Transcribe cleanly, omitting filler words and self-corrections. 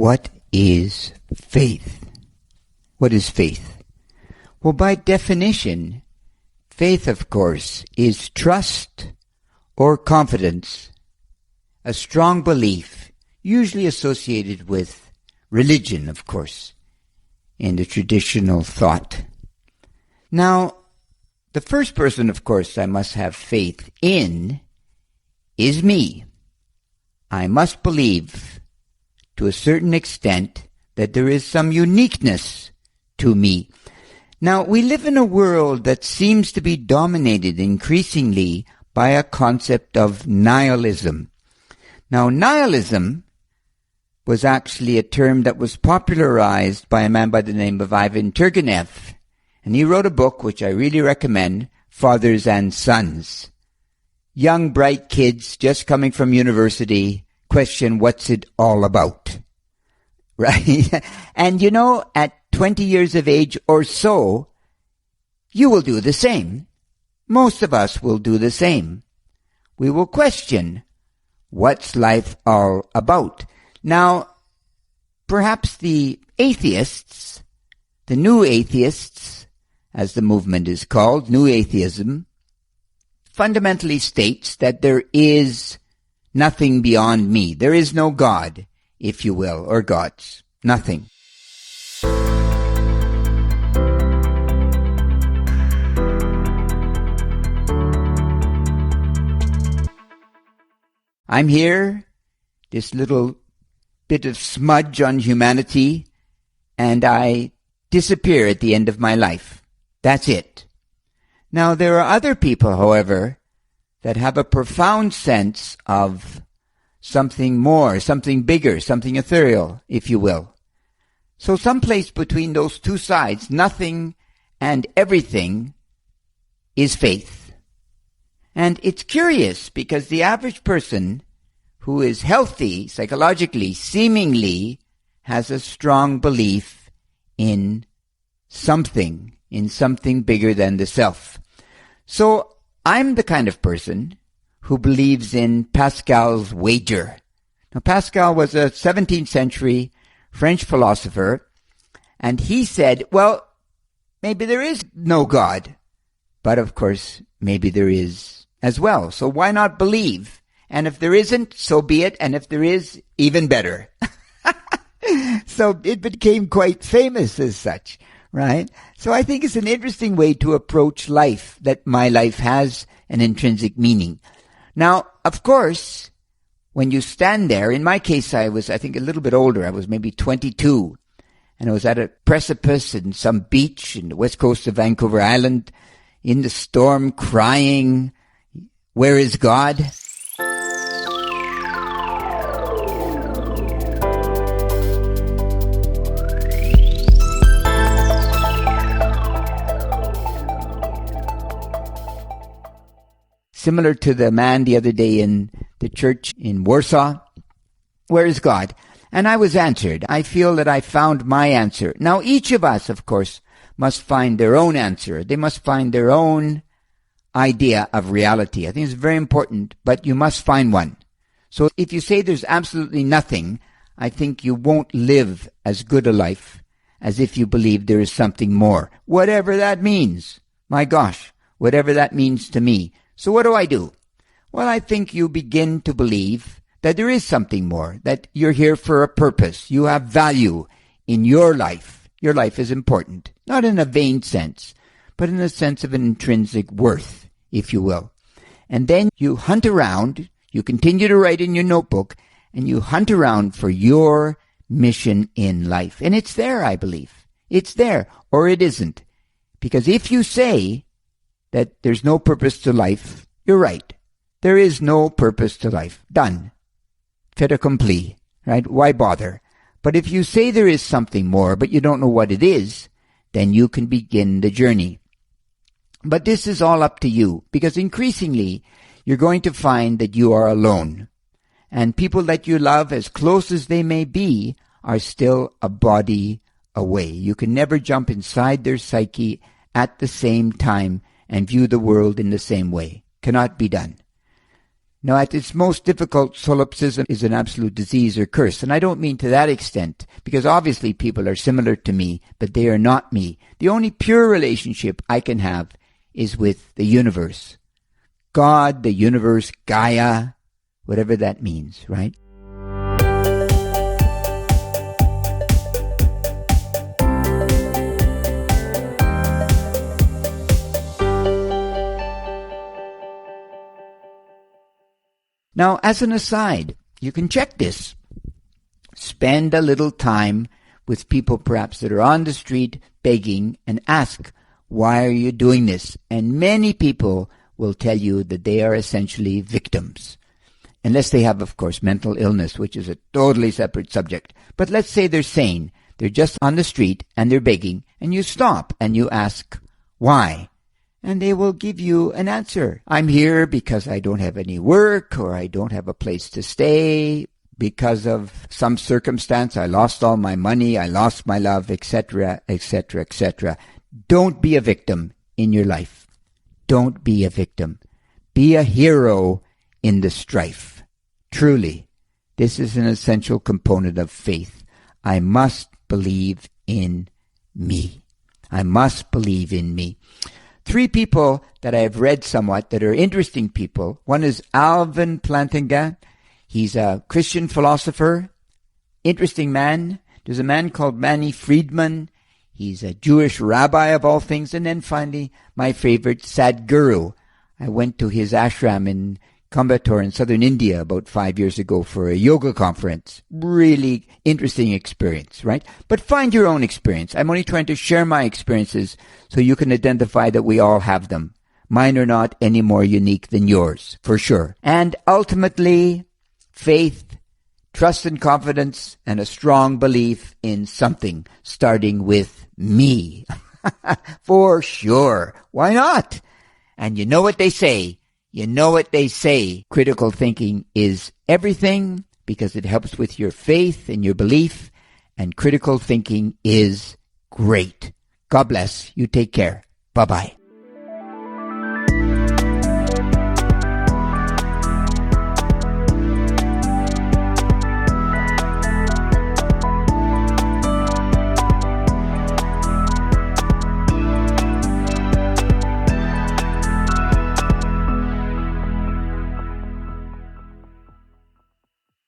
What is faith? What is faith? Well, by definition, faith, of course, is trust or confidence, a strong belief, usually associated with religion, of course, in the traditional thought. Now, the first person, of course, I must have faith in is me. I must believe, to a certain extent, that there is some uniqueness to me. Now, we live in a world that seems to be dominated increasingly by a concept of nihilism. Now, nihilism was actually a term that was popularized by a man by the name of Ivan Turgenev, and he wrote a book which I really recommend, Fathers and Sons. Young, bright kids just coming from university question what's it all about, right? And you know, at 20 years of age or so, you will do the same. Most of us will do the same. We will question, what's life all about? Now, perhaps the atheists, the new atheists, as the movement is called, New Atheism, fundamentally states that there is nothing beyond me. There is no God, if you will, or gods. Nothing. I'm here, this little bit of smudge on humanity, and I disappear at the end of my life. That's it. Now, there are other people, however, that have a profound sense of something more, something bigger, something ethereal, if you will. So someplace between those two sides, nothing and everything, is faith. And it's curious because the average person who is healthy psychologically seemingly has a strong belief in something bigger than the self. So I'm the kind of person who believes in Pascal's wager. Now, Pascal was a 17th century French philosopher, and he said, well, maybe there is no God, but of course, maybe there is as well. So why not believe? And if there isn't, so be it. And if there is, even better. So it became quite famous as such, right? So I think it's an interesting way to approach life, that my life has an intrinsic meaning. Now, of course, when you stand there, in my case, I think, a little bit older. I was maybe 22. And I was at a precipice in some beach in the west coast of Vancouver Island, in the storm, crying, where is God? Similar to the man the other day in the church in Warsaw, where is God? And I was answered. I feel that I found my answer. Now, each of us, of course, must find their own answer. They must find their own idea of reality. I think it's very important, but you must find one. So if you say there's absolutely nothing, I think you won't live as good a life as if you believe there is something more. Whatever that means. My gosh, whatever that means to me. So what do? Well, I think you begin to believe that there is something more, that you're here for a purpose. You have value in your life. Your life is important, not in a vain sense, but in the sense of an intrinsic worth, if you will. And then you hunt around, you continue to write in your notebook, and you hunt around for your mission in life. And it's there, I believe. It's there, or it isn't. Because if you say that there's no purpose to life, you're right. There is no purpose to life. Done. Fait accompli, right? Why bother? But if you say there is something more, but you don't know what it is, then you can begin the journey. But this is all up to you, because increasingly, you're going to find that you are alone. And people that you love, as close as they may be, are still a body away. You can never jump inside their psyche at the same time and view the world in the same way. Cannot be done. Now, at its most difficult, solipsism is an absolute disease or curse. And I don't mean to that extent, because obviously people are similar to me, but they are not me. The only pure relationship I can have is with the universe. God, the universe, Gaia, whatever that means, right? Now, as an aside, you can check this. Spend a little time with people perhaps that are on the street begging and ask, why are you doing this? And many people will tell you that they are essentially victims. Unless they have, of course, mental illness, which is a totally separate subject. But let's say they're sane. They're just on the street and they're begging, and you stop and you ask, why? And they will give you an answer. I'm here because I don't have any work, or I don't have a place to stay. Because of some circumstance, I lost all my money, I lost my love, etc., etc., etc. Don't be a victim in your life. Don't be a victim. Be a hero in the strife. Truly, this is an essential component of faith. I must believe in me. I must believe in me. 3 people that I have read somewhat that are interesting people. One is Alvin Plantinga. He's a Christian philosopher. Interesting man. There's a man called Manny Friedman. He's a Jewish rabbi of all things. And then finally, my favorite, Sadhguru. I went to his ashram in Coimbatore in southern India about 5 years ago for a yoga conference. Really interesting experience, right? But find your own experience. I'm only trying to share my experiences so you can identify that we all have them. Mine are not any more unique than yours, for sure. And ultimately, faith, trust and confidence, and a strong belief in something, starting with me. For sure. Why not? And you know what they say. Critical thinking is everything because it helps with your faith and your belief, and critical thinking is great. God bless. You take care. Bye-bye.